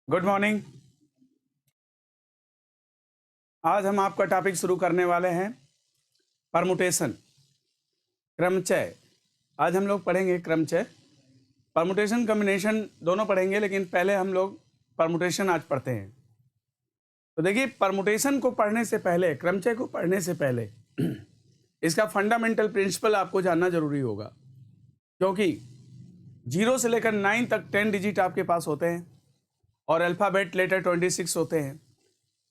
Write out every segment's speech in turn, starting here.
Good morning. आज हम आपका टॉपिक शुरू करने वाले हैं परमुटेशन, क्रमचय। आज हम लोग पढ़ेंगे क्रमचय, परमुटेशन, कॉम्बिनेशन दोनों पढ़ेंगे, लेकिन पहले हम लोग परमुटेशन आज पढ़ते हैं। तो देखिए, परमुटेशन को पढ़ने से पहले, क्रमचय को पढ़ने से पहले इसका फंडामेंटल प्रिंसिपल आपको जानना जरूरी होगा, क्योंकि 0 से लेकर 9 तक 10 डिजिट आपके पास होते हैं और अल्फ़ाबेट लेटर 26 होते हैं।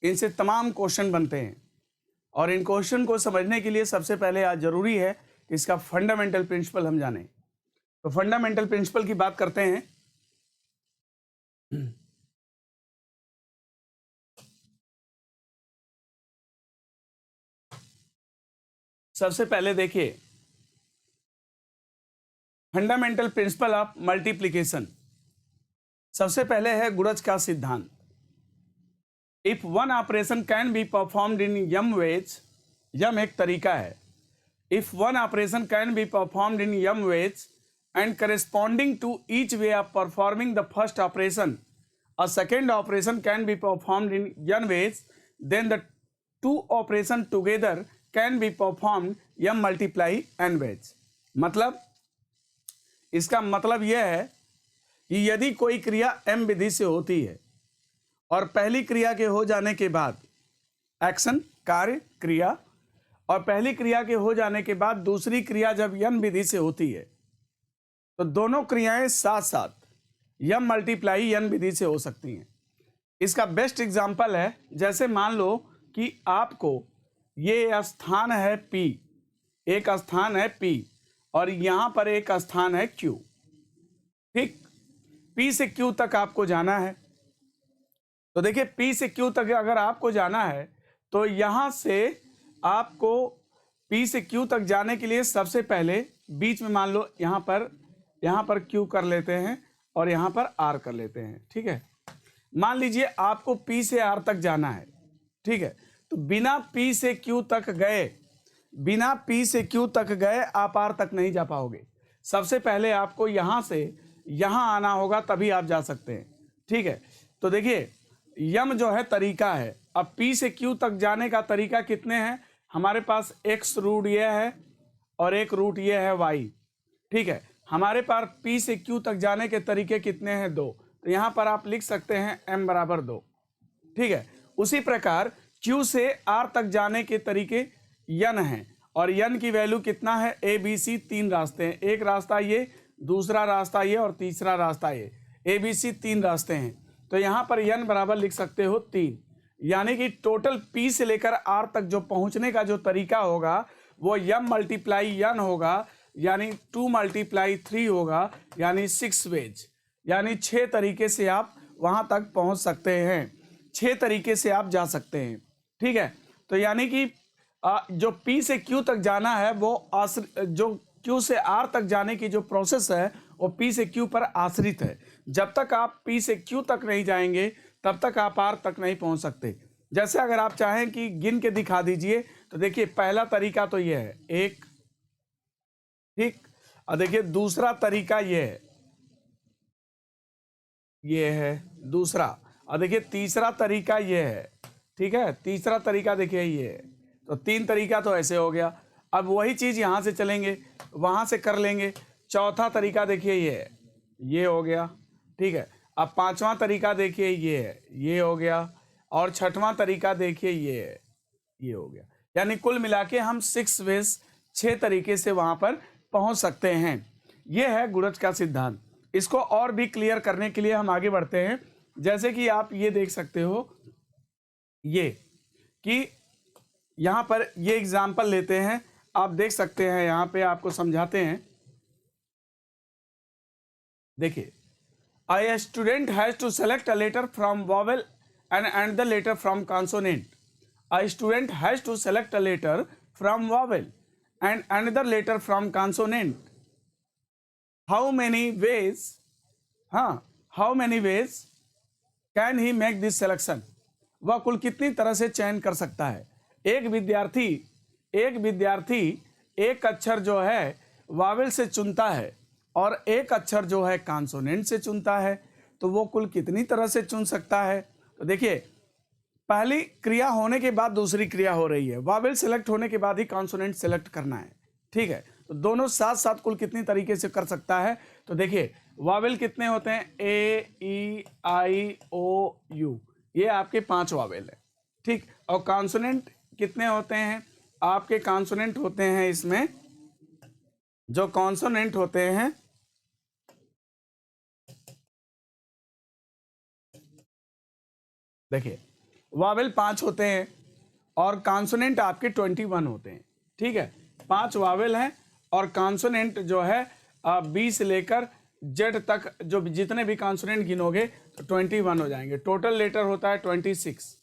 इनसे तमाम क्वेश्चन बनते हैं और इन क्वेश्चन को समझने के लिए सबसे पहले आज जरूरी है कि इसका फंडामेंटल प्रिंसिपल हम जानें। तो फंडामेंटल प्रिंसिपल की बात करते हैं। सबसे पहले देखिए, फंडामेंटल प्रिंसिपल ऑफ मल्टीप्लिकेशन। सबसे पहले है गुणज का सिद्धांत। If one operation can be performed in m ways, m एक तरीका है। If one operation can be performed in m ways and corresponding to each way of performing the first operation, a second operation can be performed in n ways, then the two operation together can be performed m multiply n ways। मतलब इसका मतलब यह है कि यदि कोई क्रिया m विधि से होती है और पहली क्रिया के हो जाने के बाद, एक्शन कार्य क्रिया, और पहली क्रिया के हो जाने के बाद दूसरी क्रिया जब n विधि से होती है, तो दोनों क्रियाएं साथ साथ यम मल्टीप्लाई n विधि से हो सकती हैं। इसका बेस्ट एग्जांपल है, जैसे मान लो कि आपको ये स्थान है P, एक स्थान है P और यहाँ पर एक स्थान है Q। ठीक, P से Q तक आपको जाना है। तो देखिए, P से Q तक अगर आपको जाना है तो यहाँ से आपको P से Q तक जाने के लिए सबसे पहले बीच में मान लो यहाँ पर Q कर लेते हैं और यहाँ पर R कर लेते हैं। ठीक है, मान लीजिए आपको P से R तक जाना है। ठीक है, तो बिना P से Q तक गए आप R तक नहीं जा पाओगे। सबसे पहले आपको यहाँ से यहाँ आना होगा, तभी आप जा सकते हैं। ठीक है, तो देखिए, यम जो है तरीका है। अब P से Q तक जाने का तरीका कितने हैं? हमारे पास x रूट ये है और एक रूट ये है y। ठीक है, हमारे पास P से Q तक जाने के तरीके कितने हैं? 2। तो यहाँ पर आप लिख सकते हैं m बराबर 2। ठीक है, उसी प्रकार Q से R तक जाने के तरीके n हैं और n की वैल्यू कितना है? A B C 3 रास्ते हैं। एक रास्ता ये, दूसरा रास्ता ये और तीसरा रास्ता ये। A B C 3 रास्ते हैं, तो यहाँ पर n बराबर लिख सकते हो 3। यानी कि टोटल P से लेकर R तक जो पहुँचने का जो तरीका होगा वो m मल्टीप्लाई n होगा, यानी 2 मल्टीप्लाई 3 होगा, यानी 6 वेज, यानी 6 तरीके से आप वहां तक पहुंच सकते हैं, 6 तरीके से आप जा सकते हैं। ठीक है, तो यानी कि जो P से Q तक जाना है वो जो Q से R तक जाने की जो प्रोसेस है वो P से Q पर आश्रित है। जब तक आप P से Q तक नहीं जाएंगे तब तक आप R तक नहीं पहुंच सकते। जैसे अगर आप चाहें कि गिन के दिखा दीजिए, तो देखिए, पहला तरीका तो ये है 1। ठीक, और देखिए दूसरा तरीका ये है दूसरा, और देखिए तीसरा तरीका ये है। ठीक है, तीसरा तरीका देखिए ये है। तो 3 तरीका तो ऐसे हो गया। अब वही चीज यहां से चलेंगे, वहां से कर लेंगे। चौथा तरीका देखिए ये हो गया। ठीक है, अब 5वां तरीका देखिए ये है, ये हो गया, और 6वां तरीका देखिए ये हो गया। यानी कुल मिला के हम 6 वेज, 6 तरीके से वहां पर पहुंच सकते हैं। यह है गुणज का सिद्धांत। इसको और भी क्लियर करने के लिए हम आगे बढ़ते हैं। जैसे कि आप ये देख सकते हो, ये कि यहां पर ये एग्जाम्पल लेते हैं, आप देख सकते हैं, यहां पे आपको समझाते हैं। देखिए, a student has to select a letter from vowel and another letter from consonant. A student has to select a letter from vowel and another letter from consonant. How many ways can he make this selection? वह कुल कितनी तरह से चयन कर सकता है? एक विद्यार्थी एक अक्षर जो है वावेल से चुनता है और एक अक्षर जो है कॉन्सोनेंट से चुनता है। तो वो कुल कितनी तरह से चुन सकता है। तो देखिए, पहली क्रिया होने के बाद दूसरी क्रिया हो रही है, वावेल सेलेक्ट होने के बाद ही कॉन्सोनेंट सेलेक्ट करना है, ठीक है। तो दोनों साथ साथ कुल कितनी तरीके से कर सकता है। तो देखिए, वावेल कितने होते हैं, ए ई आई ओ यू, ये आपके 5 वावेल है, ठीक। और कॉन्सोनेंट कितने होते हैं, आपके कॉन्सोनेंट होते हैं इसमें, जो कॉन्सोनेंट होते हैं देखिए, वावेल 5 होते हैं और कॉन्सोनेंट आपके 21 होते हैं, ठीक है। 5 वावेल हैं और कॉन्सोनेंट जो है बी से लेकर जेड तक जो जितने भी कॉन्सोनेंट गिनोगे तो 21 हो जाएंगे। टोटल लेटर होता है 26।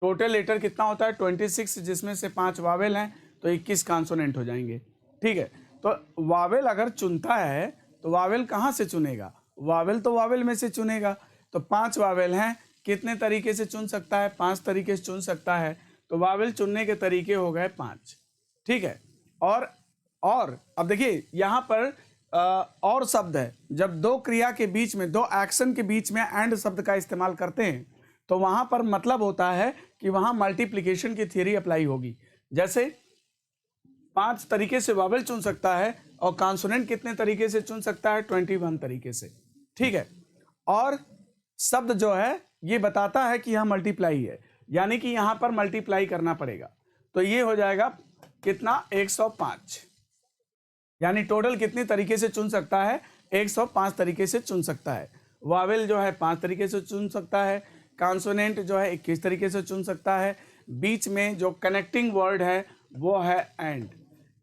टोटल लेटर कितना होता है 26, जिसमें से 5 वावेल हैं तो 21 कॉन्सोनेंट हो जाएंगे, ठीक है। तो वावेल अगर चुनता है तो वावेल कहाँ से चुनेगा, वावेल तो वावेल में से चुनेगा। तो 5 वावेल हैं, कितने तरीके से चुन सकता है, 5 तरीके से चुन सकता है। तो वावेल चुनने के तरीके हो गए 5, ठीक है। और अब देखिए यहाँ पर और शब्द है, जब दो क्रिया के बीच में, दो एक्शन के बीच में एंड शब्द का इस्तेमाल करते हैं तो वहाँ पर मतलब होता है कि वहाँ मल्टीप्लिकेशन की थ्योरी अप्लाई होगी। जैसे 5 तरीके से वावेल चुन सकता है और कॉन्सोनेंट कितने तरीके से चुन सकता है, 21 तरीके से, ठीक है। और शब्द जो है ये बताता है कि यहाँ मल्टीप्लाई है, यानी कि यहाँ पर मल्टीप्लाई करना पड़ेगा। तो ये हो जाएगा कितना, 105, यानी टोटल कितने तरीके से चुन सकता है, 105 तरीके से चुन सकता है। वावेल जो है 5 तरीके से चुन सकता है, कॉन्सोनेंट जो है 21 तरीके से चुन सकता है, बीच में जो कनेक्टिंग वर्ड है वो है and.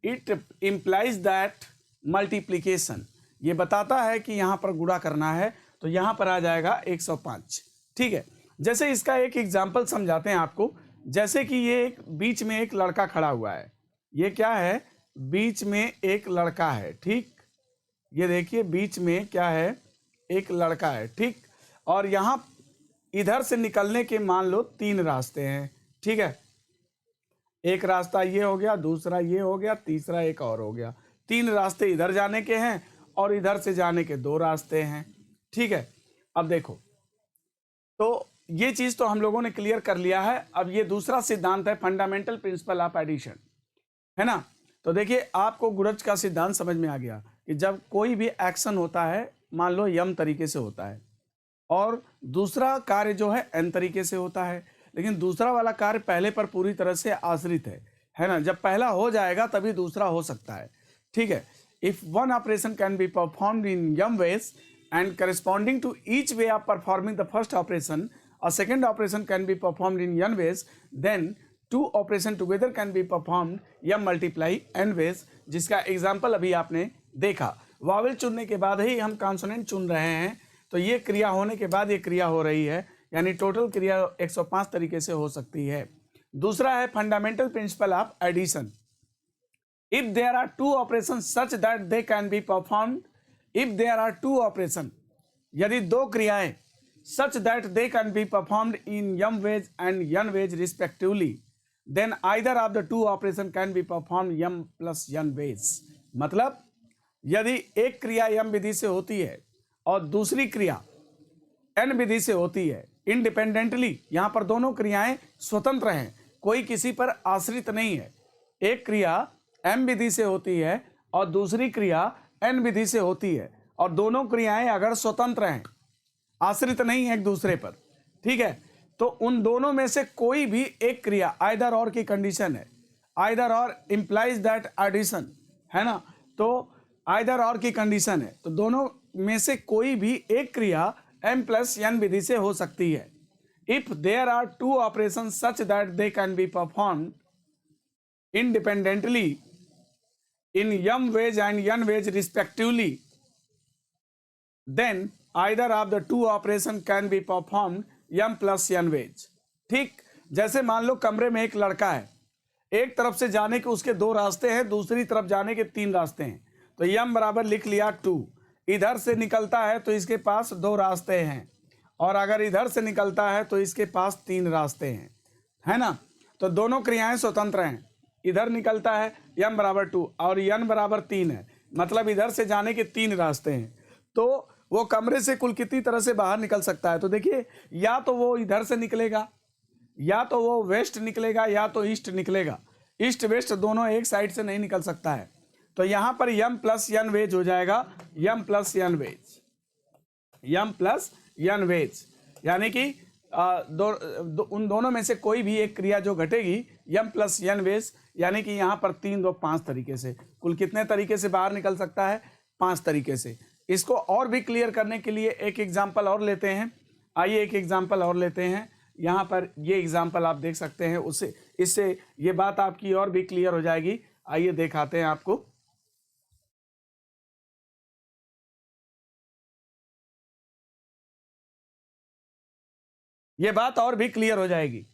It implies that multiplication, ये बताता है कि यहाँ पर गुणा करना है, तो यहाँ पर आ जाएगा 105, ठीक है। जैसे इसका एक एग्जाम्पल समझाते हैं आपको। जैसे कि ये बीच में एक लड़का खड़ा हुआ है, ये क्या है, बीच में एक लड़का है, ठीक। ये देखिए बीच में क्या है, एक लड़का है, ठीक। और यहाँ इधर से निकलने के मान लो 3 रास्ते हैं, ठीक है। एक रास्ता ये हो गया, दूसरा ये हो गया, तीसरा एक और हो गया। 3 रास्ते इधर जाने के हैं और इधर से जाने के 2 रास्ते हैं, ठीक है। अब देखो, तो ये चीज तो हम लोगों ने क्लियर कर लिया है। अब ये दूसरा सिद्धांत है, फंडामेंटल प्रिंसिपल ऑफ एडिशन, है ना। तो देखिए, आपको गुणज का सिद्धांत समझ में आ गया कि जब कोई भी एक्शन होता है, मान लो यम तरीके से होता है और दूसरा कार्य जो है एन तरीके से होता है, लेकिन दूसरा वाला कार्य पहले पर पूरी तरह से आश्रित है ना। जब पहला हो जाएगा तभी दूसरा हो सकता है, ठीक है। If one operation can be performed in m ways and corresponding to each way of performing the first operation, a second operation can be performed in n ways, then 2 operation together can be performed m multiply n ways, जिसका example अभी आपने देखा। Wavell चुनने के बाद ही हम consonant चुन रहे हैं, तो ये क्रिया होने के बाद ये क्रिया हो रही है, यानी टोटल क्रिया 105 तरीके से हो सकती है। दूसरा है fundamental principle of addition. If there are 2 operation such that they can be performed, if there are 2 operation, यदि 2 क्रियाएं such that they can be performed in m ways and n ways respectively, then either of the 2 operation can be performed m plus n ways। मतलब यदि एक क्रिया m विधि से होती है और दूसरी क्रिया n विधि से होती है इंडिपेंडेंटली, यहां पर दोनों क्रियाएं स्वतंत्र हैं, कोई किसी पर आश्रित नहीं है। एक क्रिया m विधि से होती है और दूसरी क्रिया n विधि से होती है, और दोनों क्रियाएं अगर स्वतंत्र हैं, आश्रित नहीं है एक दूसरे पर, ठीक है, तो उन दोनों में से कोई भी एक क्रिया आइदर और की कंडीशन है, आइदर और इंप्लाइज दैट एडिशन, है ना। तो आइदर और की कंडीशन है, तो दोनों में से कोई भी एक क्रिया m प्लस n विधि से हो सकती है। If there are 2 operation such that they can be performed independently in m ways and n ways respectively, then either of the 2 operation can be performed m plus n ways, ठीक। जैसे मान लो कमरे में एक लड़का है, एक तरफ से जाने के उसके 2 रास्ते हैं, दूसरी तरफ जाने के 3 रास्ते हैं, तो m बराबर लिख लिया 2। इधर से निकलता है तो इसके पास 2 रास्ते हैं, और अगर इधर से निकलता है तो इसके पास 3 रास्ते हैं, है ना। तो दोनों क्रियाएं स्वतंत्र हैं, इधर निकलता है m बराबर 2 और n बराबर 3 है, मतलब इधर से जाने के 3 रास्ते हैं। तो वो कमरे से कुल कितनी तरह से बाहर निकल सकता है। तो देखिए, या तो वो इधर से निकलेगा, या तो वो वेस्ट निकलेगा, या तो ईस्ट निकलेगा। ईस्ट वेस्ट दोनों एक साइड से नहीं निकल सकता है। तो यहाँ पर यम प्लस यन वेज हो जाएगा, यम प्लस यन वेज, यम प्लस यन वेज, यानी कि उन दोनों में से कोई भी एक क्रिया जो घटेगी यम प्लस यन वेज, यानी कि यहाँ पर 3 2 5 तरीके से, कुल कितने तरीके से बाहर निकल सकता है, 5 तरीके से। इसको और भी क्लियर करने के लिए एक एग्जाम्पल और लेते हैं। आइए एक एग्जाम्पल और लेते हैं। यहाँ पर ये एग्जाम्पल आप देख सकते हैं, उससे इससे ये बात आपकी और भी क्लियर हो जाएगी। आइए दिखाते हैं आपको। ये बात और भी क्लियर हो जाएगी।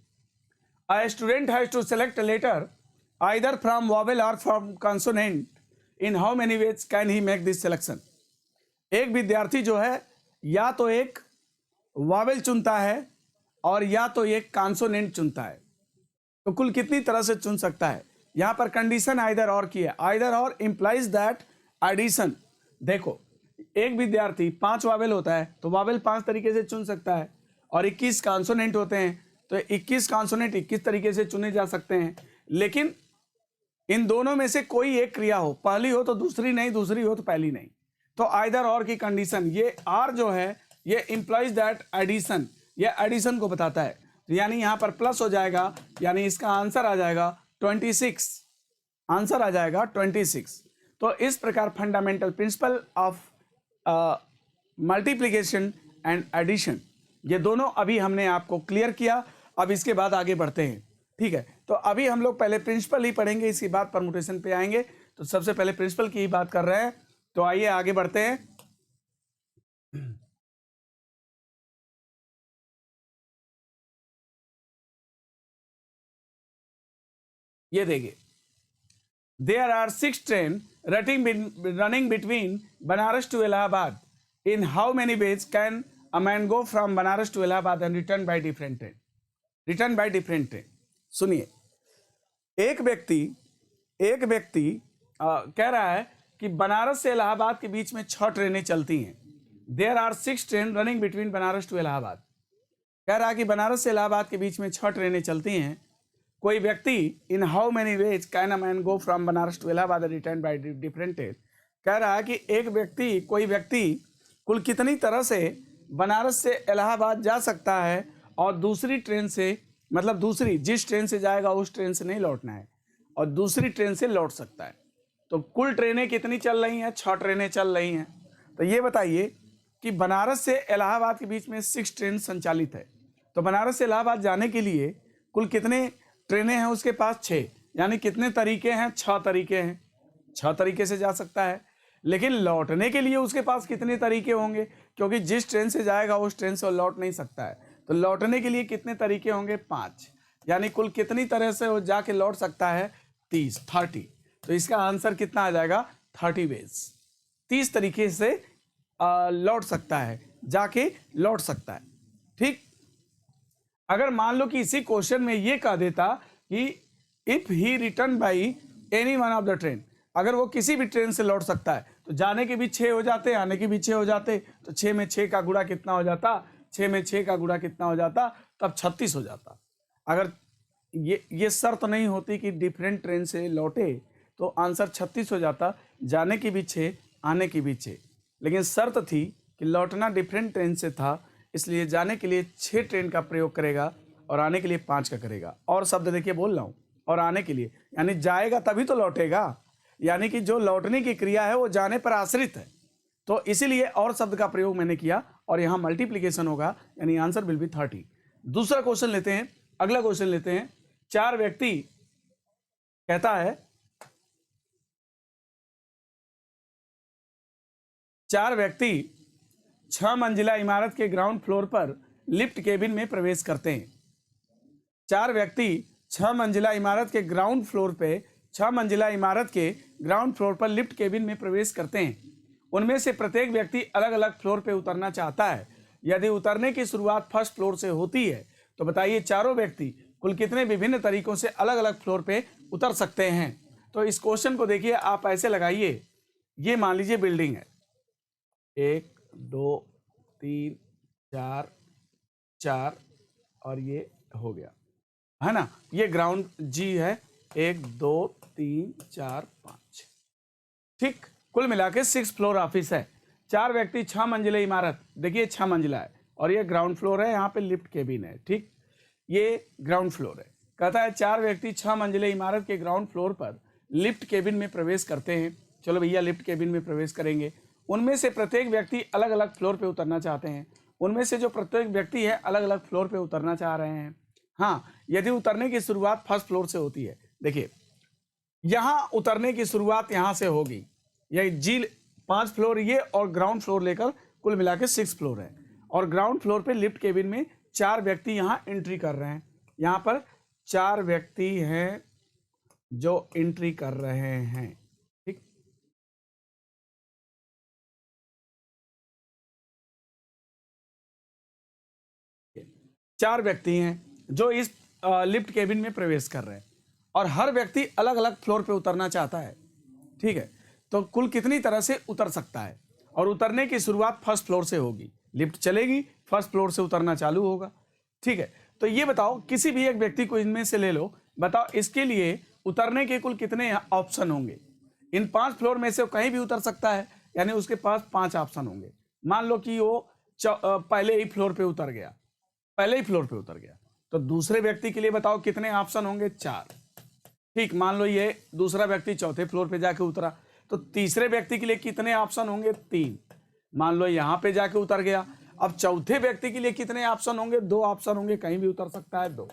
A student has to select a letter either from vowel or from consonant. In how many ways can he make this selection? एक विद्यार्थी जो है या तो एक वावेल चुनता है और या तो एक कॉन्सोनेंट चुनता है। तो कुल कितनी तरह से चुन सकता है। यहाँ पर कंडीशन आइदर और की है। आइदर और इम्प्लाइज दैट एडिशन। देखो, एक विद्यार्थी 5 वावेल होता है तो वावेल 5 तरीके से चुन सकता है, और 21 कॉन्सोनेंट होते हैं तो 21 कॉन्सोनेंट 21 तरीके से चुने जा सकते हैं। लेकिन इन दोनों में से कोई एक क्रिया हो, पहली हो तो दूसरी नहीं, दूसरी हो तो पहली नहीं। तो आइदर और की कंडीशन, ये आर जो है ये इम्प्लाइज दैट एडिशन, ये एडिशन को बताता है। तो यानी यहाँ पर प्लस हो जाएगा, यानी इसका आंसर आ जाएगा 26, आंसर आ जाएगा 26। तो इस प्रकार fundamental principle of multiplication and addition, ये दोनों अभी हमने आपको क्लियर किया। अब इसके बाद आगे बढ़ते हैं, ठीक है। तो अभी हम लोग पहले प्रिंसिपल ही पढ़ेंगे, इसके बाद परमुटेशन पे आएंगे। तो सबसे पहले प्रिंसिपल की ही बात कर रहे हैं, तो आइए आगे बढ़ते हैं। ये देखिए, there are 6 train running between Banaras to Allahabad. In how many ways can a man go from Banaras to Allahabad and return by different train? Return by different train. सुनिए, एक व्यक्ति कह रहा है कि बनारस से इलाहाबाद के बीच में 6 ट्रेनें चलती हैं। There are 6 train running between Banaras to Allahabad. कह रहा है कि बनारस से इलाहाबाद के बीच में 6 ट्रेनें चलती हैं। कोई व्यक्ति in how many ways can a man go from Banaras to Allahabad and return by different train. कह रहा है कि कोई व्यक्ति कुल कितनी तरह से बनारस से इलाहाबाद जा सकता है, और दूसरी ट्रेन से, मतलब दूसरी जिस ट्रेन से जाएगा उस ट्रेन से नहीं लौटना है, और दूसरी ट्रेन से लौट सकता है। तो कुल ट्रेनें कितनी चल रही हैं, 6 ट्रेनें चल रही हैं। तो ये बताइए कि बनारस से इलाहाबाद के बीच में 6 ट्रेन संचालित है। तो बनारस से इलाहाबाद जाने के लिए कुल कितने ट्रेनें हैं उसके पास, 6, यानी कितने तरीके हैं, 6 तरीके हैं। 6 तरीके से जा सकता है। लेकिन लौटने के लिए उसके पास कितने तरीके होंगे, क्योंकि जिस ट्रेन से जाएगा उस ट्रेन से वो लौट नहीं सकता है। तो लौटने के लिए कितने तरीके होंगे, 5, यानी कुल कितनी तरह से वो जाके लौट सकता है, 30। तो इसका आंसर कितना आ जाएगा, 30 वेज। 30 तरीके से लौट सकता है, जाके लौट सकता है। ठीक, अगर मान लो कि इसी क्वेश्चन में ये कह देता कि if he written by any one of the train, अगर वो किसी भी ट्रेन से लौट सकता है तो जाने के भी 6 हो जाते, आने के भी 6 हो जाते। तो 6 में 6 का गुणा कितना हो जाता, 6 में 6 का गुणा कितना हो जाता, तब 36 हो जाता। अगर ये शर्त नहीं होती कि डिफरेंट ट्रेन से लौटे तो आंसर 36 हो जाता, जाने की भी 6, आने की भी 6। लेकिन शर्त थी कि लौटना डिफरेंट ट्रेन से था, इसलिए जाने के लिए 6 ट्रेन का प्रयोग करेगा और आने के लिए 5 का करेगा। और शब्द देखिए बोल रहा हूँ, और आने के लिए, यानी जाएगा तभी तो लौटेगा, यानी कि जो लौटने की क्रिया है वो जाने पर आश्रित है। तो इसीलिए और शब्द का प्रयोग मैंने किया, और यहाँ मल्टीप्लिकेशन होगा, यानी आंसर विल बी 30। दूसरा क्वेश्चन लेते हैं, अगला क्वेश्चन लेते हैं। 4 व्यक्ति कहता है, 4 व्यक्ति 6 मंजिला इमारत के ग्राउंड फ्लोर पर लिफ्ट केबिन में प्रवेश करते हैं। 4 व्यक्ति 6 मंजिला इमारत के ग्राउंड फ्लोर पे 6 मंजिला इमारत के ग्राउंड फ्लोर पर लिफ्ट केबिन में प्रवेश करते हैं। उनमें से प्रत्येक व्यक्ति अलग अलग फ्लोर पे उतरना चाहता है। यदि उतरने की शुरुआत फर्स्ट फ्लोर से होती है तो बताइए चारों व्यक्ति कुल कितने विभिन्न तरीकों से अलग अलग फ्लोर पे उतर सकते हैं। तो इस क्वेश्चन को देखिए, आप ऐसे लगाइए, ये मान लीजिए बिल्डिंग है, 1 2 3 4 4 और ये हो गया, है ना। ये ग्राउंड जी है, 1 2 3 4 5। ठीक, कुल मिला के 6 फ्लोर ऑफिस है। 4 व्यक्ति 6 मंजिले इमारत, देखिए 6 मंजिला है और ये ग्राउंड फ्लोर है, यहाँ पे लिफ्ट केबिन है। ठीक, ये ग्राउंड फ्लोर है। कहता है 4 व्यक्ति 6 मंजिले इमारत के ग्राउंड फ्लोर पर लिफ्ट केबिन में प्रवेश करते हैं। चलो भैया, लिफ्ट केबिन में प्रवेश करेंगे। उनमें से प्रत्येक व्यक्ति अलग अलग फ्लोर पे उतरना चाहते हैं। उनमें से जो प्रत्येक व्यक्ति है अलग अलग फ्लोर पे उतरना चाह रहे हैं। हाँ, यदि उतरने की शुरुआत फर्स्ट फ्लोर से होती है, देखिए यहाँ उतरने की शुरुआत यहाँ से होगी। ये जी 5 फ्लोर ये और ग्राउंड फ्लोर लेकर कुल मिला के 6 फ्लोर है। और ग्राउंड फ्लोर पे लिफ्ट केबिन में 4 व्यक्ति यहाँ एंट्री कर रहे हैं। यहाँ पर 4 व्यक्ति हैं जो एंट्री कर रहे हैं। ठीक, चार व्यक्ति हैं जो इस लिफ्ट केबिन में प्रवेश कर रहे हैं और हर व्यक्ति अलग अलग फ्लोर पे उतरना चाहता है। ठीक है, तो कुल कितनी तरह से उतर सकता है? और उतरने की शुरुआत फर्स्ट फ्लोर से होगी। लिफ्ट चलेगी, फर्स्ट फ्लोर से उतरना चालू होगा। ठीक है, तो ये बताओ, किसी भी एक व्यक्ति को इनमें से ले लो, बताओ इसके लिए उतरने के कुल कितने ऑप्शन होंगे? इन 5 फ्लोर में से कहीं भी उतर सकता है, यानी उसके पास 5 ऑप्शन होंगे। मान लो कि वो पहले ही फ्लोर पे उतर गया, पहले ही फ्लोर पे उतर गया, तो दूसरे व्यक्ति के लिए बताओ कितने ऑप्शन होंगे? 4। ठीक, मान लो ये दूसरा व्यक्ति चौथे फ्लोर पे जाके उतरा, तो तीसरे व्यक्ति के लिए कितने ऑप्शन होंगे? 3। मान लो यहाँ पे जाके उतर गया, अब चौथे व्यक्ति के लिए कितने ऑप्शन होंगे? 2 ऑप्शन होंगे, कहीं भी उतर सकता है, 2।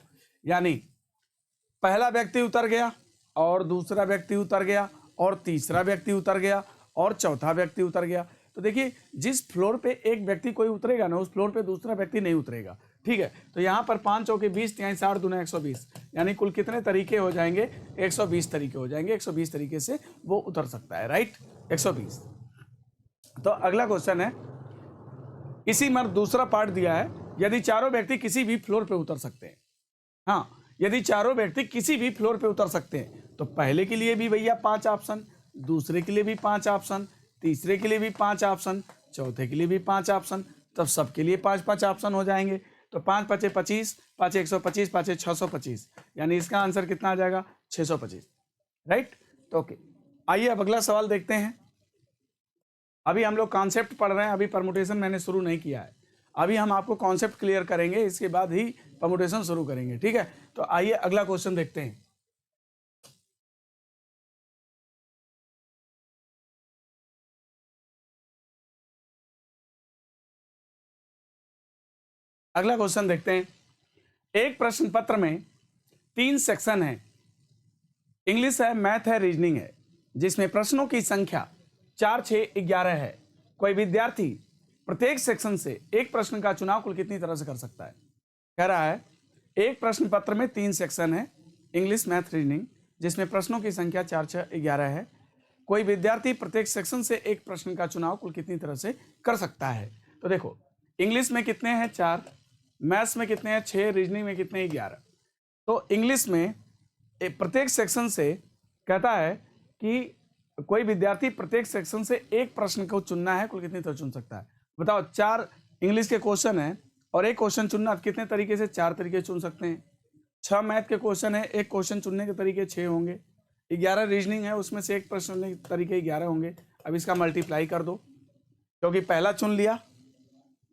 यानी पहला व्यक्ति उतर गया और दूसरा व्यक्ति उतर गया और तीसरा व्यक्ति उतर गया और चौथा व्यक्ति उतर गया। तो देखिए, जिस फ्लोर पे एक व्यक्ति कोई उतरेगा ना, उस फ्लोर पे दूसरा व्यक्ति नहीं उतरेगा। ठीक है, तो यहाँ पर 5 चौके 20, 3 60 दूना 120, यानी कुल कितने तरीके हो जाएंगे? 120 तरीके हो जाएंगे। 120 तरीके से वो उतर सकता है, राइट, 120। तो अगला क्वेश्चन है, इसी में दूसरा पार्ट दिया है, यदि चारों व्यक्ति किसी भी फ्लोर पे उतर सकते हैं। हाँ, यदि चारों व्यक्ति किसी भी फ्लोर पे उतर सकते हैं, तो पहले के लिए भी भैया 5 ऑप्शन, दूसरे के लिए भी 5 ऑप्शन, तीसरे के लिए भी 5 ऑप्शन, चौथे के लिए भी 5 ऑप्शन, तब सबके लिए 5-5 ऑप्शन हो जाएंगे। तो 5 5 25, 5 125, 5 625, यानी इसका आंसर कितना आ जाएगा? 625, राइट। तो ओके, आइए अब अगला सवाल देखते हैं। अभी हम लोग कॉन्सेप्ट पढ़ रहे हैं, अभी परमुटेशन मैंने शुरू नहीं किया है। अभी हम आपको कॉन्सेप्ट क्लियर करेंगे, इसके बाद ही परमुटेशन शुरू करेंगे। ठीक है, तो आइए अगला क्वेश्चन देखते हैं। अगला क्वेश्चन देखते हैं। एक प्रश्न पत्र में 3 सेक्शन है, इंग्लिश है, मैथ है, रीजनिंग है, जिसमें प्रश्नों की संख्या 4 6 11 है। कोई विद्यार्थी प्रत्येक सेक्शन से एक प्रश्न का चुनाव कुल कितनी तरह से कर सकता है? कह रहा है एक प्रश्न पत्र में 3 सेक्शन है, इंग्लिश, मैथ, रीजनिंग, जिसमें प्रश्नों की संख्या 4 6 11 है। कोई विद्यार्थी प्रत्येक सेक्शन से एक प्रश्न का चुनाव कुल कितनी तरह से कर सकता है? तो देखो, इंग्लिश में कितने हैं? 4, मैथ्स में कितने हैं? 6, रीजनिंग में कितने हैं? 11। तो इंग्लिश में प्रत्येक सेक्शन से कहता है कि कोई विद्यार्थी प्रत्येक सेक्शन से एक प्रश्न को चुनना है, कुल कितनी तरह चुन सकता है? बताओ, 4 इंग्लिश के क्वेश्चन है और एक क्वेश्चन चुनना, कितने तरीके से? 4 तरीके चुन सकते हैं। 6 मैथ के क्वेश्चन है, एक क्वेश्चन चुनने के तरीके 6 होंगे। 11 रीजनिंग है, उसमें से एक प्रश्न चुनने के तरीके 11 होंगे। अब इसका मल्टीप्लाई कर दो, क्योंकि पहला चुन लिया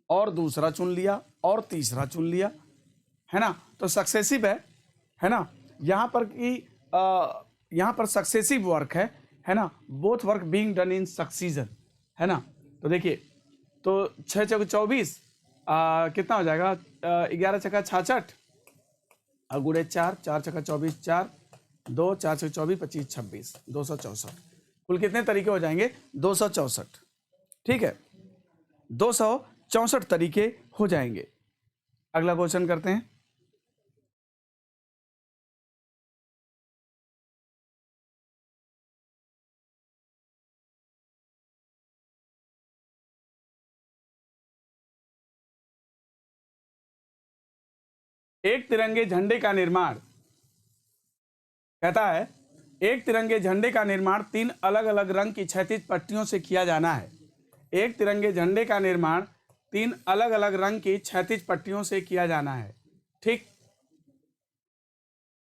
और दूसरा चुन लिया और तीसरा चुन लिया, है ना, तो सक्सेसिव है ना। यहाँ पर कि यहाँ पर सक्सेसिव वर्क है ना, both work being done in succession, है ना। तो देखिए, तो 6 चौके 24, कितना हो जाएगा? 11 छक्का 66 और गुड़े 4, 4 छक्का 24, 4 2 4 छक्का 24 25 26, 264। कुल कितने तरीके हो जाएंगे? 264। ठीक है, 264 तरीके हो जाएंगे। अगला क्वेश्चन करते हैं। एक तिरंगे झंडे का निर्माण, कहता है एक तिरंगे झंडे का निर्माण 3 अलग अलग रंग की क्षैतिज पट्टियों से किया जाना है। एक तिरंगे झंडे का निर्माण 3 अलग अलग रंग की क्षैतिज पट्टियों से किया जाना है। ठीक,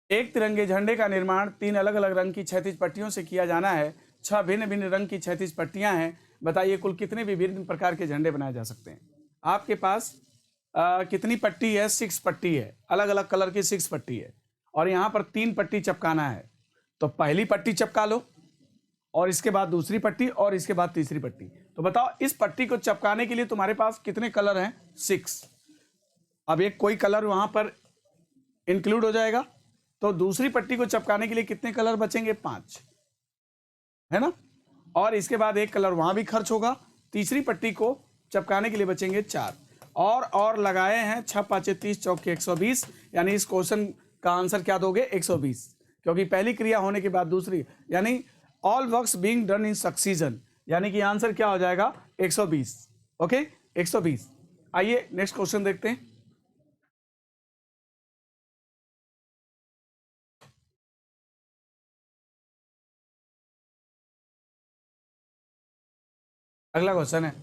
एक तिरंगे झंडे का निर्माण 3 अलग अलग रंग की क्षैतिज पट्टियों से किया जाना है। 6 भिन्न भिन्न रंग की क्षैतिज पट्टियां हैं। बताइए कुल कितने विभिन्न प्रकार के झंडे बनाए जा सकते हैं। आपके पास कितनी पट्टी है? 6 पट्टी है, अलग अलग कलर की 6 पट्टी है, और यहाँ पर 3 पट्टी चिपकाना है। तो पहली पट्टी चिपका लो, और इसके बाद दूसरी पट्टी, और इसके बाद तीसरी पट्टी। तो बताओ इस पट्टी को चिपकाने के लिए तुम्हारे पास कितने कलर हैं? 6। अब एक कोई कलर वहां पर इंक्लूड हो जाएगा, तो दूसरी पट्टी को चिपकाने के लिए कितने कलर बचेंगे? 5, है ना। और इसके बाद एक कलर वहां भी खर्च होगा। तीसरी पट्टी को चिपकाने के लिए बचेंगे 4, और लगाए हैं 6 5 30 चौके 120। यानी इस क्वेश्चन का आंसर क्या दोगे? 120, क्योंकि पहली क्रिया होने के बाद दूसरी, यानी all works being done in succession, यानी कि आंसर क्या हो जाएगा? 120। ओके, 120। आइए नेक्स्ट क्वेश्चन देखते हैं। अगला क्वेश्चन है,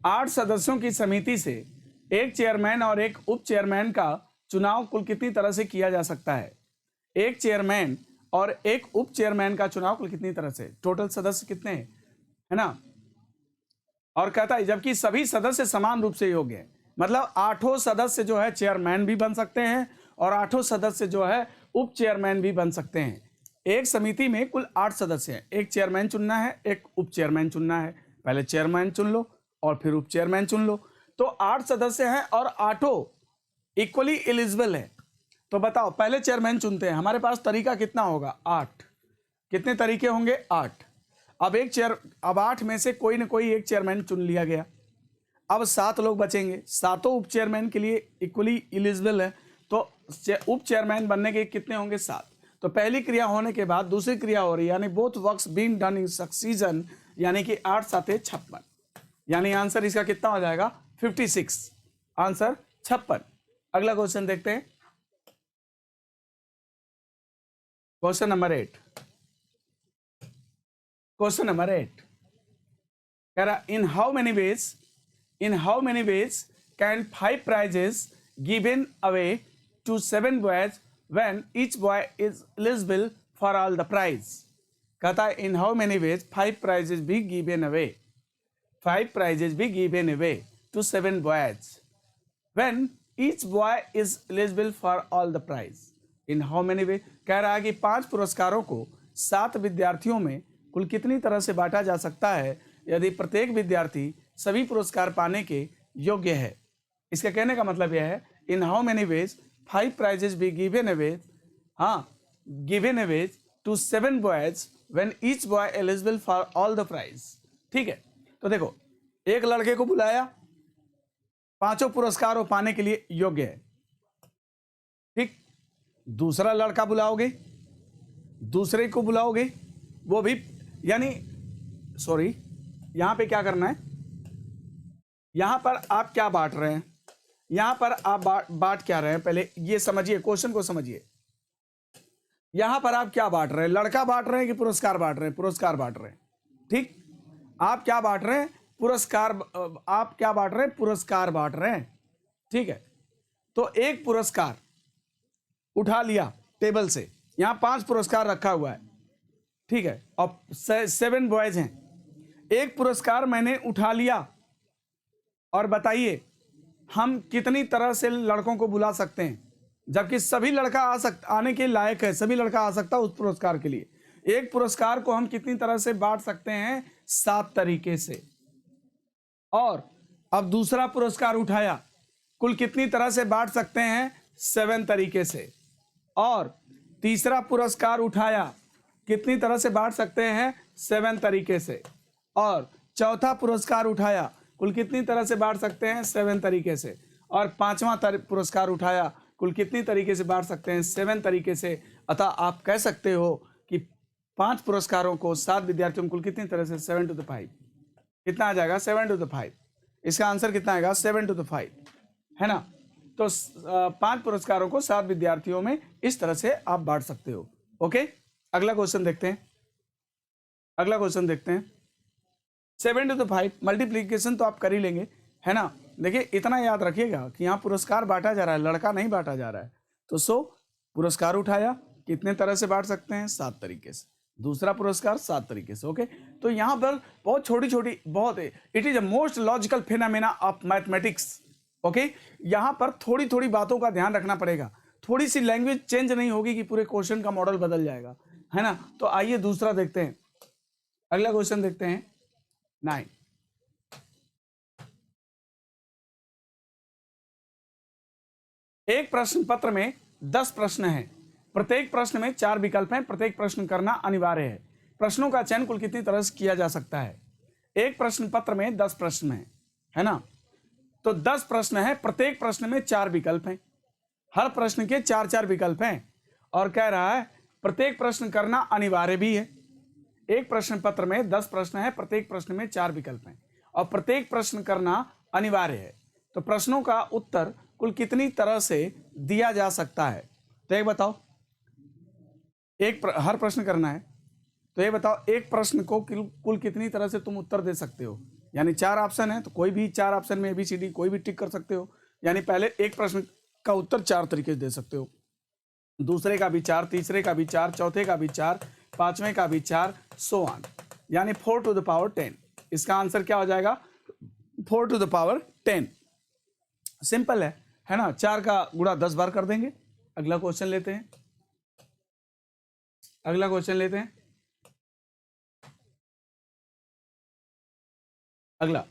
8 सदस्यों की समिति से एक चेयरमैन और एक उप चेयरमैन का चुनाव कुल कितनी तरह से किया जा सकता है? एक चेयरमैन और एक उप चेयरमैन का चुनाव कुल कितनी तरह से? टोटल सदस्य कितने हैं, है ना। और कहता है जबकि सभी सदस्य समान रूप से योग्य हैं, मतलब 8 सदस्य जो है चेयरमैन भी बन सकते हैं, और 8 सदस्य जो है उप चेयरमैन भी बन सकते हैं। एक समिति में कुल 8 सदस्य हैं, एक चेयरमैन चुनना है, एक उप चेयरमैन चुनना है। पहले चेयरमैन चुन लो और फिर उप चेयरमैन चुन लो। तो 8 सदस्य हैं और 8 इक्वली एलिजिबल है। तो बताओ पहले चेयरमैन चुनते हैं, हमारे पास तरीका कितना होगा? 8। कितने तरीके होंगे? 8। अब 8 में से कोई ना कोई एक चेयरमैन चुन लिया गया। अब 7 लोग बचेंगे, 7 उप चेयरमैन के लिए इक्वली एलिजिबल है। तो उप चेयरमैन बनने के कितने होंगे? 7। तो पहली क्रिया होने के बाद दूसरी क्रिया हो रही है, यानी both works being done in succession, यानी कि 8 7 56, यानी आंसर इसका कितना हो जाएगा? 56। आंसर 56। अगला क्वेश्चन देखते हैं, क्वेश्चन नंबर 8। क्वेश्चन नंबर 8 कह रहा, इन how many ways can 5 prizes given away to 7 boys when each boy is eligible for all the prize? कहता है इन how many veg 5 prizes be given away, 5 prizes be given away to 7 boys when each boy is eligible for all the prize. In how many वे कह रहा है कि 5 पुरस्कारों को 7 विद्यार्थियों में कुल कितनी तरह से बांटा जा सकता है यदि प्रत्येक विद्यार्थी सभी पुरस्कार पाने के योग्य है। इसका कहने का मतलब यह है, इन how many veg 5 prizes be given away, given away to 7 boys when each boy eligible for all the prize. ठीक है, तो देखो एक लड़के को बुलाया, 5 पुरस्कार वो पाने के लिए योग्य है। ठीक, दूसरा लड़का बुलाओगे, दूसरे को बुलाओगे, वो भी, यानी सॉरी, यहां पे क्या करना है, यहां पर आप क्या बांट रहे हैं, यहां पर आप बांट क्या रहे हैं, पहले ये समझिए, क्वेश्चन को समझिए। यहां पर आप क्या बांट रहे हैं? लड़का बांट रहे हैं कि पुरस्कार बांट रहे हैं? पुरस्कार बांट रहे हैं। ठीक, आप क्या बांट रहे हैं? पुरस्कार। आप क्या बांट रहे हैं? पुरस्कार बांट रहे हैं। ठीक है, तो एक पुरस्कार उठा लिया टेबल से, यहां 5 पुरस्कार रखा हुआ है। ठीक है, और 7 बॉयज हैं, एक पुरस्कार मैंने उठा लिया, और बताइए हम कितनी तरह से लड़कों को बुला सकते हैं, जबकि सभी लड़का आने के लायक है, सभी लड़का आ सकता है उस पुरस्कार के लिए। एक पुरस्कार को हम कितनी तरह से बांट सकते हैं? 7 तरीके से। और अब दूसरा पुरस्कार उठाया, कुल कितनी तरह से बांट सकते हैं? 7 तरीके से। और तीसरा पुरस्कार उठाया, कितनी तरह से बांट सकते हैं? 7 तरीके से। और चौथा पुरस्कार उठाया, कुल कितनी तरह से बांट सकते हैं? 7 तरीके से। और 5वां पुरस्कार उठाया, कुल कितनी तरीके से बांट सकते हैं? 7 तरीके से। अतः आप कह सकते हो कि 5 पुरस्कारों को 7 विद्यार्थियों कुल कितनी तरह से? 7 to the 5। कितना आ जाएगा? 7 to the 5। इसका आंसर कितना आएगा? 7 to the 5, है ना। तो 5 पुरस्कारों को 7 विद्यार्थियों में इस तरह से आप बांट सकते हो। ओके, अगला क्वेश्चन देखते हैं। 7 to 5 मल्टीप्लीकेशन तो आप कर ही लेंगे, है ना। देखिए इतना याद रखिएगा कि यहाँ पुरस्कार बांटा जा रहा है, लड़का नहीं बांटा जा रहा है। तो 100 पुरस्कार उठाया, कितने तरह से बांट सकते हैं? 7 तरीके से। दूसरा पुरस्कार 7 तरीके से। ओके, तो यहाँ पर बहुत छोटी छोटी, बहुत it is a most logical phenomena of mathematics. Okay, यहाँ पर थोड़ी थोड़ी बातों का ध्यान रखना पड़ेगा, थोड़ी सी लैंग्वेज चेंज नहीं होगी कि पूरे क्वेश्चन का मॉडल बदल जाएगा, है ना। तो आइए दूसरा देखते हैं, अगला क्वेश्चन देखते हैं 9। एक प्रश्न पत्र में 10 प्रश्न हैं, प्रत्येक प्रश्न में 4 विकल्प हैं, प्रत्येक प्रश्न करना अनिवार्य है। प्रश्नों का चयन कुल कितनी तरह से किया जा सकता है? एक प्रश्न पत्र में 10 प्रश्न हैं, है ना। तो 10 प्रश्न है, प्रत्येक प्रश्न में 4 विकल्प हैं, हर प्रश्न के 4-4 विकल्प हैं, और कह रहा है प्रत्येक प्रश्न करना अनिवार्य भी है। एक प्रश्न पत्र में 10 प्रश्न है, प्रत्येक प्रश्न में 4 विकल्प हैं, और प्रत्येक प्रश्न करना अनिवार्य है। तो प्रश्नों का उत्तर कुल कितनी तरह से दिया जा सकता है? तो एक बताओ, हर प्रश्न करना है, तो ये बताओ एक प्रश्न को कुल कितनी तरह से तुम उत्तर दे सकते हो? यानी 4 ऑप्शन है, तो कोई भी 4 ऑप्शन में ABCD कोई भी टिक कर सकते हो। यानी पहले एक प्रश्न का उत्तर 4 तरीके से दे सकते हो, दूसरे का भी 4, तीसरे का भी 4, चौथे का भी 4, पांचवें का भी 4, सो ऑन। यानी 4 to the power 10। इसका आंसर क्या हो जाएगा? 4 to the power 10। सिंपल है ना। 4 का गुणा 10 बार कर देंगे। अगला क्वेश्चन लेते हैं, अगला क्वेश्चन लेते हैं। अगला,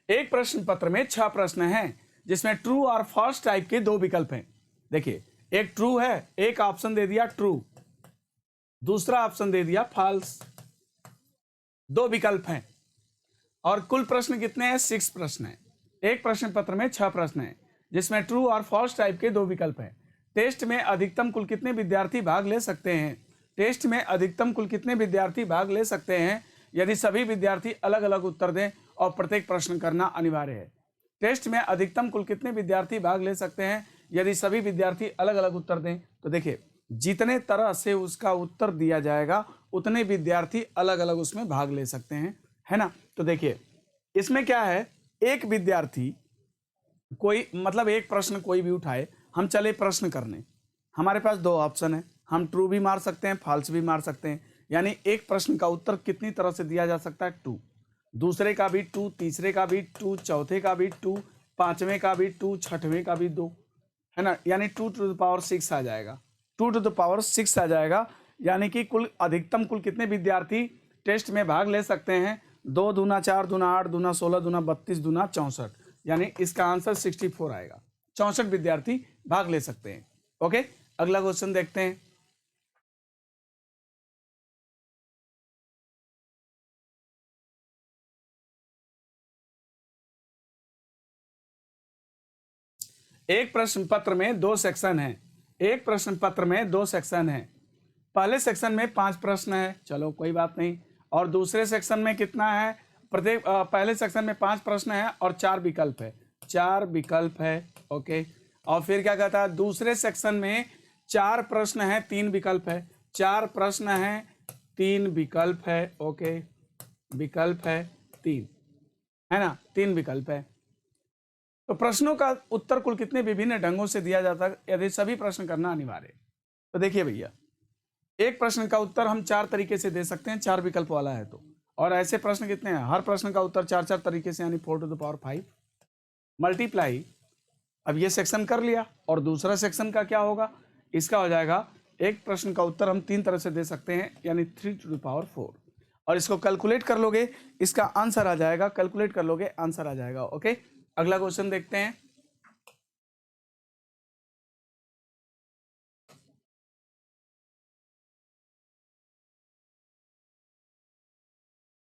एक प्रश्न पत्र में 6 प्रश्न हैं, जिसमें ट्रू और फॉल्स टाइप के 2 विकल्प हैं। देखिए, एक ट्रू है, एक ऑप्शन दे दिया ट्रू, दूसरा ऑप्शन दे दिया फॉल्स, 2 विकल्प हैं, और कुल प्रश्न कितने हैं? 6 प्रश्न हैं। एक प्रश्न पत्र में 6 प्रश्न हैं, जिसमें ट्रू और फॉल्स टाइप के 2 विकल्प हैं। टेस्ट में अधिकतम कुल कितने विद्यार्थी भाग ले सकते हैं? टेस्ट में अधिकतम कुल कितने विद्यार्थी भाग ले सकते हैं यदि सभी विद्यार्थी अलग अलग उत्तर दें और प्रत्येक प्रश्न करना अनिवार्य है? टेस्ट में अधिकतम कुल कितने विद्यार्थी भाग ले सकते हैं यदि सभी विद्यार्थी अलग अलग उत्तर दें? तो देखिए, जितने तरह से उसका उत्तर दिया जाएगा उतने विद्यार्थी अलग अलग उसमें भाग ले सकते हैं, है ना। तो देखिए, इसमें क्या है, एक विद्यार्थी कोई, मतलब एक प्रश्न कोई भी उठाए, हम चले प्रश्न करने, हमारे पास 2 ऑप्शन है, हम ट्रू भी मार सकते हैं, फॉल्स भी मार सकते हैं। यानी एक प्रश्न का उत्तर कितनी तरह से दिया जा सकता है? 2, दूसरे का भी 2, तीसरे का भी 2, चौथे का भी 2, पांचवें का भी 2, छठवें का भी 2, है ना। यानी 2 to the power 6 आ जाएगा, 2 to the power 6 आ जाएगा। यानी कि कुल अधिकतम कुल कितने विद्यार्थी टेस्ट में भाग ले सकते हैं? 2 दूना 4 दूना 8 दूना 16 दूना 32 दूना 64। यानी इसका आंसर 64 आएगा। 64 विद्यार्थी भाग ले सकते हैं। ओके, अगला क्वेश्चन देखते हैं। एक प्रश्न पत्र में 2 सेक्शन हैं, एक प्रश्न पत्र में 2 सेक्शन हैं। पहले सेक्शन में 5 प्रश्न है, चलो कोई बात नहीं, और दूसरे सेक्शन में कितना है? प्रत्येक पहले सेक्शन में 5 प्रश्न है और 4 विकल्प है, 4 विकल्प है। ओके, और फिर क्या कहता है? दूसरे सेक्शन में 4 प्रश्न है, 3 विकल्प है, 4 प्रश्न है, 3 विकल्प है। ओके, विकल्प है 3, है ना, 3 विकल्प है। तो प्रश्नों का उत्तर कुल कितने विभिन्न ढंगों से दिया जाता है यदि सभी प्रश्न करना अनिवार्य है? तो देखिए भैया, एक प्रश्न का उत्तर हम 4 तरीके से दे सकते हैं, 4 विकल्प वाला है तो, और ऐसे प्रश्न कितने हैं? हर प्रश्न का उत्तर 4-4 तरीके से, यानी 4 to the power 5 मल्टीप्लाई। अब ये सेक्शन कर लिया, और दूसरा सेक्शन का क्या होगा? इसका हो जाएगा, एक प्रश्न का उत्तर हम 3 तरह से दे सकते हैं, यानी 3 to the power 4, और इसको कैलकुलेट कर लोगे, इसका आंसर आ जाएगा, कैलकुलेट कर लोगे आंसर आ जाएगा। ओके, अगला क्वेश्चन देखते हैं।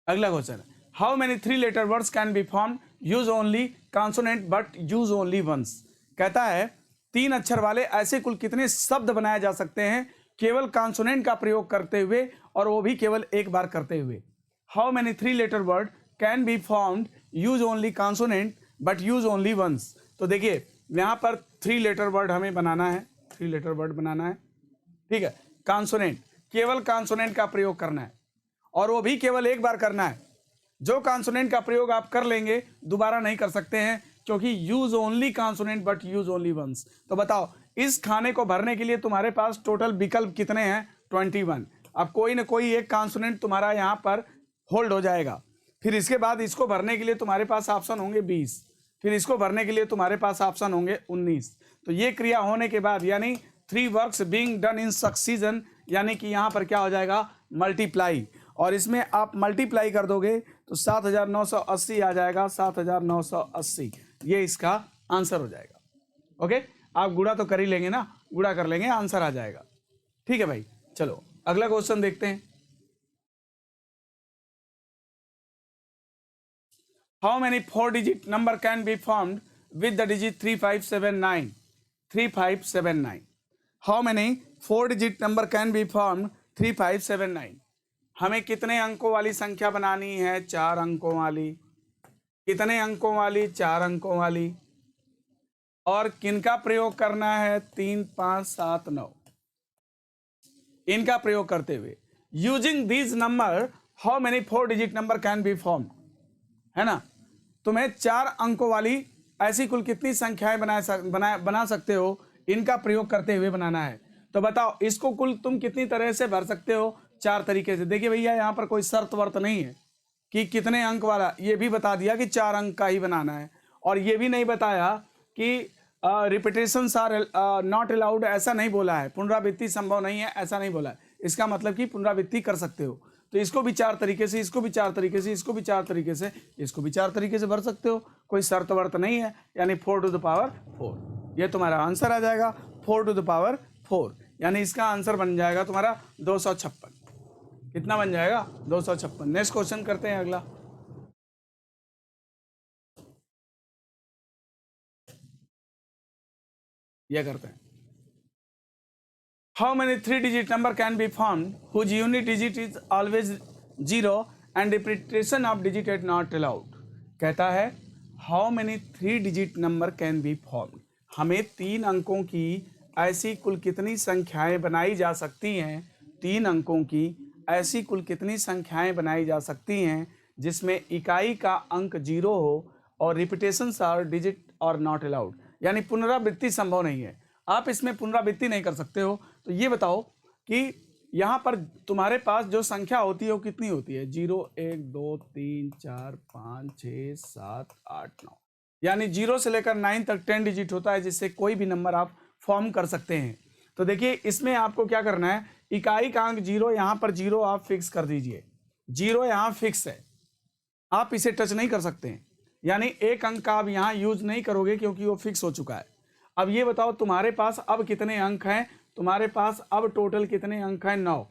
अगला question, how many 3 letter words can be form use only consonant but use only once? कहता है 3 अक्षर वाले ऐसे कुल कितने शब्द बनाए जा सकते हैं केवल कॉन्सोनेंट का प्रयोग करते हुए, और वो भी केवल एक बार करते हुए? How many 3 letter word can be formed use only consonant but use only once? तो देखिए, यहाँ पर 3 लेटर वर्ड हमें बनाना है, 3 लेटर वर्ड बनाना है, ठीक है। कॉन्सोनेंट, केवल कॉन्सोनेंट का प्रयोग करना है, और वो भी केवल एक बार करना है। जो कॉन्सोनेंट का प्रयोग आप कर लेंगे दोबारा नहीं कर सकते हैं, क्योंकि use only consonant but use only once. तो बताओ इस खाने को भरने के लिए तुम्हारे पास टोटल विकल्प कितने हैं? 21। अब कोई ना कोई एक कॉन्सोनेंट तुम्हारा यहाँ पर होल्ड हो जाएगा। फिर इसके बाद इसको भरने के लिए तुम्हारे पास ऑप्शन होंगे 20, फिर इसको भरने के लिए तुम्हारे पास ऑप्शन होंगे 19। तो ये क्रिया होने के बाद यानी 3 works being done in succession, यानी कि यहाँ पर क्या हो जाएगा? मल्टीप्लाई। और इसमें आप मल्टीप्लाई कर दोगे तो 7980 आ जाएगा, 7980 ये इसका आंसर हो जाएगा। ओके, आप गुणा तो कर ही लेंगे ना, गुणा कर लेंगे आंसर आ जाएगा। ठीक है भाई, चलो अगला क्वेश्चन देखते हैं। How many 4 digit number can be formed with the digit 3579? 3579। How many 4 digit number can be formed 3579? हमें कितने अंकों वाली संख्या बनानी है? 4 अंकों वाली। कितने अंकों वाली? 4 अंकों वाली। और किनका प्रयोग करना है? 3, 5, 7, 9 इनका प्रयोग करते हुए using these number how many 4 digit number can be formed, है ना? तुम्हें 4 अंकों वाली ऐसी कुल कितनी संख्याएं बना सकते हो, इनका प्रयोग करते हुए बनाना है। तो बताओ इसको कुल तुम कितनी तरह से भर सकते हो? 4 तरीके से। देखिए भैया यहाँ पर कोई शर्त वर्त नहीं है कि कितने अंक वाला, ये भी बता दिया कि 4 अंक का ही बनाना है, और ये भी नहीं बताया कि रिपीटेशंस आर नॉट अलाउड, ऐसा नहीं बोला है। पुनरावृत्ति संभव नहीं है, ऐसा नहीं बोला है। इसका मतलब कि पुनरावृत्ति कर सकते हो। तो इसको भी 4 तरीके से, इसको भी 4 तरीके से, इसको भी 4 तरीके से, इसको भी 4 तरीके से भर सकते हो। कोई शर्त वर्त नहीं है, यानी 4 टू द पावर 4 ये तुम्हारा आंसर आ जाएगा। 4 टू द पावर 4 यानी इसका आंसर बन जाएगा तुम्हारा 256। कितना बन जाएगा? 256। नेक्स्ट क्वेश्चन करते हैं अगला। यह करते हैं। How many 3 digit number can be formed whose unit digit is always 0 and repetition of digit is not allowed? कहता है how many 3 digit number can be formed, हमें 3 अंकों की ऐसी कुल कितनी संख्याएं बनाई जा सकती हैं? 3 अंकों की ऐसी कुल कितनी संख्याएं बनाई जा सकती हैं जिसमें इकाई का अंक 0 हो और रिपीटेशंस आर डिजिट और नॉट अलाउड, यानी पुनरावृत्ति संभव नहीं है। आप इसमें पुनरावृत्ति नहीं कर सकते हो। तो ये बताओ कि यहाँ पर तुम्हारे पास जो संख्या होती है वो कितनी होती है? 0, 1, 2, 3, 4, 5, 6, 7, 8, 9, यानी 0 से लेकर 9 तक 10 डिजिट होता है, जिससे कोई भी नंबर आप फॉर्म कर सकते हैं। तो देखिए इसमें आपको क्या करना है, इकाई का अंक 0, यहाँ पर 0 आप फिक्स कर दीजिए। 0 यहाँ फिक्स है, आप इसे टच नहीं कर सकते हैं, यानी एक अंक का आप यहाँ यूज नहीं करोगे क्योंकि वो फिक्स हो चुका है। अब ये बताओ तुम्हारे पास अब कितने अंक हैं? तुम्हारे पास अब टोटल कितने अंक हैं? 9।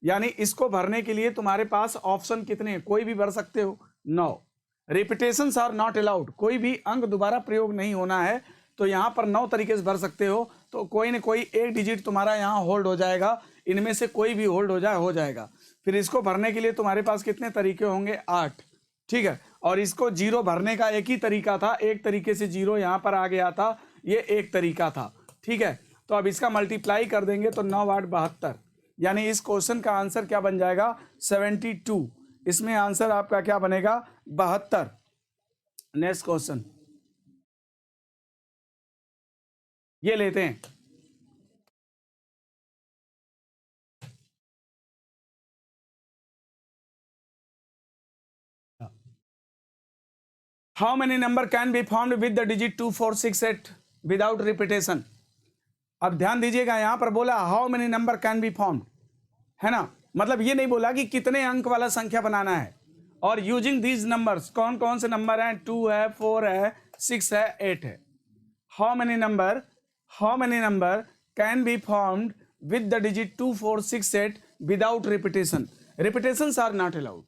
यानी इसको भरने के लिए तुम्हारे पास ऑप्शन कितने हैं? कोई भी भर सकते हो, 9। रिपीटेशंस आर नॉट अलाउड, कोई भी अंक दोबारा प्रयोग नहीं होना है। तो यहाँ पर 9 तरीके से भर सकते हो। तो कोई ना कोई एक डिजिट तुम्हारा यहाँ होल्ड हो जाएगा, इनमें से कोई भी होल्ड हो जाएगा। फिर इसको भरने के लिए तुम्हारे पास कितने तरीके होंगे? 8। ठीक है, और इसको 0 भरने का एक ही तरीका था, एक तरीके से 0 यहाँ पर आ गया था, ये एक तरीका था। ठीक है, तो अब इसका मल्टीप्लाई कर देंगे तो 9 8 72, यानी इस क्वेश्चन का आंसर क्या बन जाएगा? 72। इसमें आंसर आपका क्या बनेगा? 72। नेक्स्ट क्वेश्चन ये लेते हैं। How many number can be formed with the digit 2 4 6 8 without repetition? अब ध्यान दीजिएगा, यहां पर बोला how many number can be formed, है ना? मतलब ये नहीं बोला कि कितने अंक वाला संख्या बनाना है। और यूजिंग दीज नंबर्स, कौन कौन से नंबर हैं? 2 है, 4 है, 6 है, 8 है। How many number can be formed with the digit 2 4 6 8 without repetition? Repetitions are not allowed,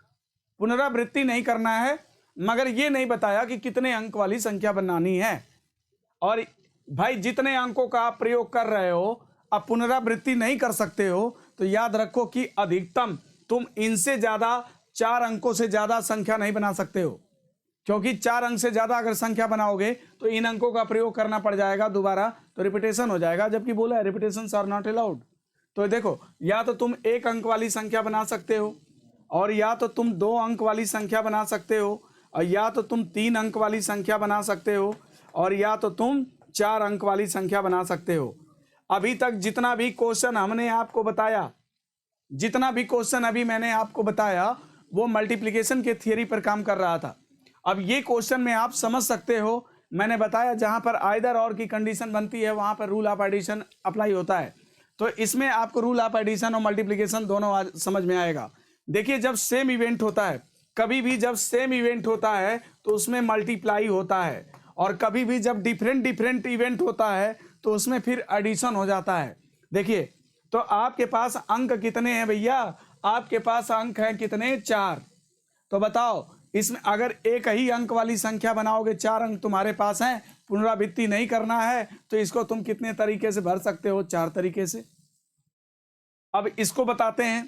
पुनरावृत्ति नहीं करना है, मगर ये नहीं बताया कि कितने अंक वाली संख्या बनानी है। और भाई जितने अंकों का आप प्रयोग कर रहे हो, अब पुनरावृत्ति नहीं कर सकते हो, तो याद रखो कि अधिकतम तुम इनसे ज्यादा 4 अंकों से ज्यादा संख्या नहीं बना सकते हो, क्योंकि 4 अंक से ज्यादा अगर संख्या बनाओगे तो इन अंकों का प्रयोग करना पड़ जाएगा दोबारा, तो रिपीटेशन हो जाएगा, जबकि बोला है रिपीटेशंस आर नॉट अलाउड। तो देखो, या तो तुम एक अंक वाली संख्या बना सकते हो, और या तो तुम 2 अंक वाली संख्या बना सकते हो, और या तो तुम 3 अंक वाली संख्या बना सकते हो, और या तो तुम 4 अंक वाली संख्या बना सकते हो। अभी तक जितना भी क्वेश्चन हमने आपको बताया, जितना भी क्वेश्चन अभी मैंने आपको बताया, वो मल्टीप्लिकेशन के थियरी पर काम कर रहा था। अब ये क्वेश्चन में आप समझ सकते हो, मैंने बताया जहां पर आइदर और की कंडीशन बनती है वहां पर रूल ऑफ एडिशन अप्लाई होता है। तो इसमें आपको रूल ऑफ एडिशन और मल्टीप्लिकेशन दोनों समझ में आएगा। देखिए, जब सेम इवेंट होता है, कभी भी जब सेम इवेंट होता है तो उसमें मल्टीप्लाई होता है, और कभी भी जब डिफरेंट इवेंट होता है तो उसमें फिर एडिशन हो जाता है। देखिए, तो आपके पास अंक कितने हैं भैया? आपके पास अंक हैं कितने? 4। तो बताओ, इसमें अगर एक ही अंक वाली संख्या बनाओगे, 4 अंक तुम्हारे पास हैं, पुनरावृत्ति नहीं करना है, तो इसको तुम कितने तरीके से भर सकते हो? 4 तरीके से। अब इसको बताते हैं,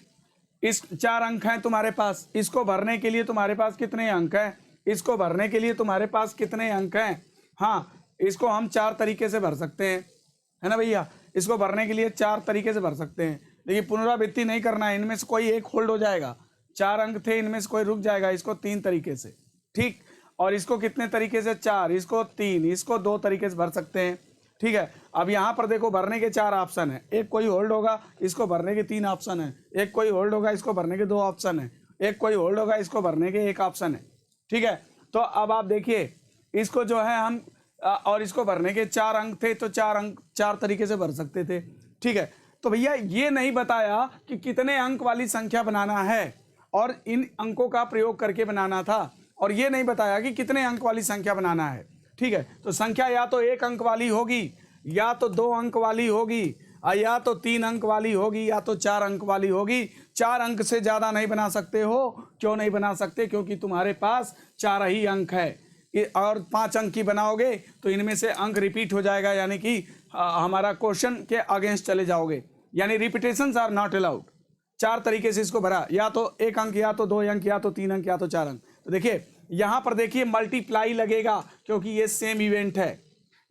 इस 4 अंक हैं तुम्हारे पास, इसको भरने के लिए तुम्हारे पास कितने अंक हैं? इसको भरने के लिए तुम्हारे पास कितने अंक हैं? हाँ, इसको हम 4 तरीके से भर सकते हैं, है ना भैया? इसको भरने के लिए 4 तरीके से भर सकते हैं। देखिए, पुनरावृत्ति नहीं करना है, इनमें से कोई एक होल्ड हो जाएगा। 4 अंक थे, इनमें से कोई रुक जाएगा। इसको 3 तरीके से, ठीक। और इसको कितने तरीके से? 4, इसको 3, इसको 2 तरीके से भर सकते हैं, ठीक है। अब यहाँ पर देखो, भरने के 4 ऑप्शन है, एक कोई होल्ड होगा, इसको भरने के 3 ऑप्शन है, एक कोई होल्ड होगा, इसको भरने के 2 ऑप्शन है, एक कोई होल्ड होगा, इसको भरने के 1 ऑप्शन है, ठीक है। तो अब आप देखिए, इसको जो है हम और इसको भरने के 4 अंक थे, तो 4 अंक 4 तरीके से भर सकते थे, ठीक है। तो भैया ये नहीं बताया कि कितने अंक वाली संख्या बनाना है और इन अंकों का प्रयोग करके बनाना था, और ये नहीं बताया कि कितने अंक वाली संख्या बनाना है, ठीक है। तो संख्या या तो 1 अंक वाली होगी, या तो 2 अंक वाली होगी, या तो 3 अंक वाली होगी, या तो 4 अंक वाली होगी। 4 अंक से ज़्यादा नहीं बना सकते हो। क्यों नहीं बना सकते? क्योंकि तुम्हारे पास 4 ही अंक है, और 5 अंक की बनाओगे तो इनमें से अंक रिपीट हो जाएगा, यानी कि हमारा क्वेश्चन के अगेंस्ट चले जाओगे, यानी रिपीटेशंस आर नॉट अलाउड। 4 तरीके से इसको भरा, या तो 1 अंक, या तो 2 अंक, या तो 3 अंक, या तो 4 अंक। तो देखिए, यहाँ पर देखिए मल्टीप्लाई लगेगा, क्योंकि ये सेम इवेंट है।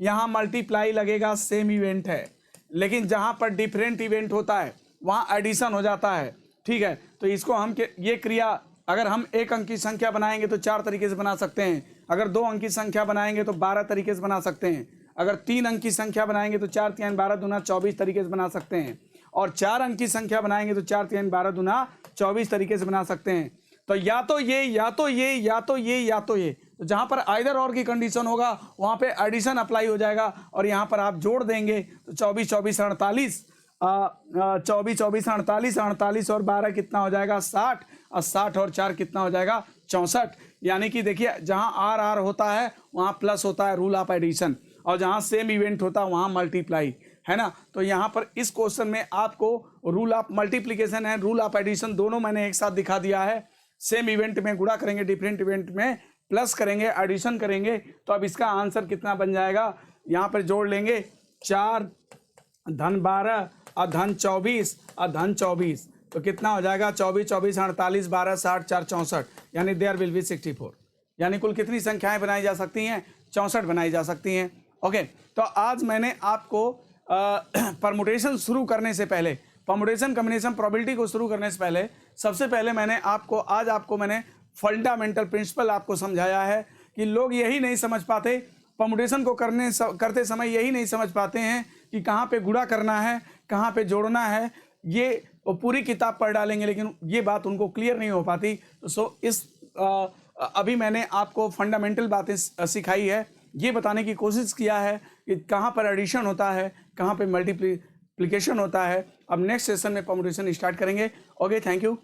यहाँ मल्टीप्लाई लगेगा, सेम इवेंट है। लेकिन जहाँ पर डिफरेंट इवेंट होता है वहाँ एडिशन हो जाता है, ठीक है। तो इसको हम ये क्रिया, अगर हम 1 अंक की संख्या बनाएंगे तो 4 तरीके से बना सकते हैं, अगर 2 अंक की संख्या बनाएंगे तो 12 तरीके से बना सकते हैं, अगर 3 अंक की संख्या बनाएंगे तो 4 3 12 दूना 24 तरीके से बना सकते हैं, और 4 अंक की संख्या बनाएंगे तो 4 3 12 दूना 24 तरीके से बना सकते हैं। तो या तो ये, या तो ये, या तो ये, या तो ये। तो जहाँ पर आइदर और की कंडीशन होगा वहाँ पे एडिशन अप्लाई हो जाएगा, और यहाँ पर आप जोड़ देंगे तो 24 24 48, 24 24 48, 48 और 12 कितना हो जाएगा? 60, और 60 और 4 कितना हो जाएगा? 64। यानी कि देखिए, जहाँ आर आर होता है वहाँ प्लस होता है, रूल ऑफ एडिशन, और जहाँ सेम इवेंट होता है वहाँ मल्टीप्लाई, है ना। तो यहाँ पर इस क्वेश्चन में आपको रूल ऑफ मल्टीप्लिकेशन है, रूल ऑफ एडिशन दोनों मैंने एक साथ दिखा दिया है। सेम इवेंट में गुणा करेंगे, डिफरेंट इवेंट में प्लस करेंगे, एडिशन करेंगे। तो अब इसका आंसर कितना बन जाएगा? यहाँ पर जोड़ लेंगे 4 धन 12 और धन 24 और धन 24, तो कितना हो जाएगा? 24 24 48 12 60 4 64, यानी देयर विल बी 64। यानी कुल कितनी संख्याएं बनाई जा सकती हैं? 64 बनाई जा सकती हैं। ओके, तो आज मैंने आपको परमुटेशन शुरू करने से पहले, परमुटेशन कॉम्बिनेशन प्रोबेबिलिटी को शुरू करने से पहले, सबसे पहले मैंने आपको मैंने फंडामेंटल प्रिंसिपल आपको समझाया है कि लोग यही नहीं समझ पाते, परमुटेशन को करते समय यही नहीं समझ पाते हैं कि कहाँ पे गुणा करना है, कहाँ पे जोड़ना है। ये पूरी किताब पढ़ डालेंगे, लेकिन ये बात उनको क्लियर नहीं हो पाती। तो अभी मैंने आपको फंडामेंटल बातें सिखाई है, ये बताने की कोशिश किया है कि कहाँ पर एडिशन होता है, कहाँ पे मल्टीप्लिकेशन होता है। अब नेक्स्ट सेशन में परमुटेशन स्टार्ट करेंगे। Okay, thank you.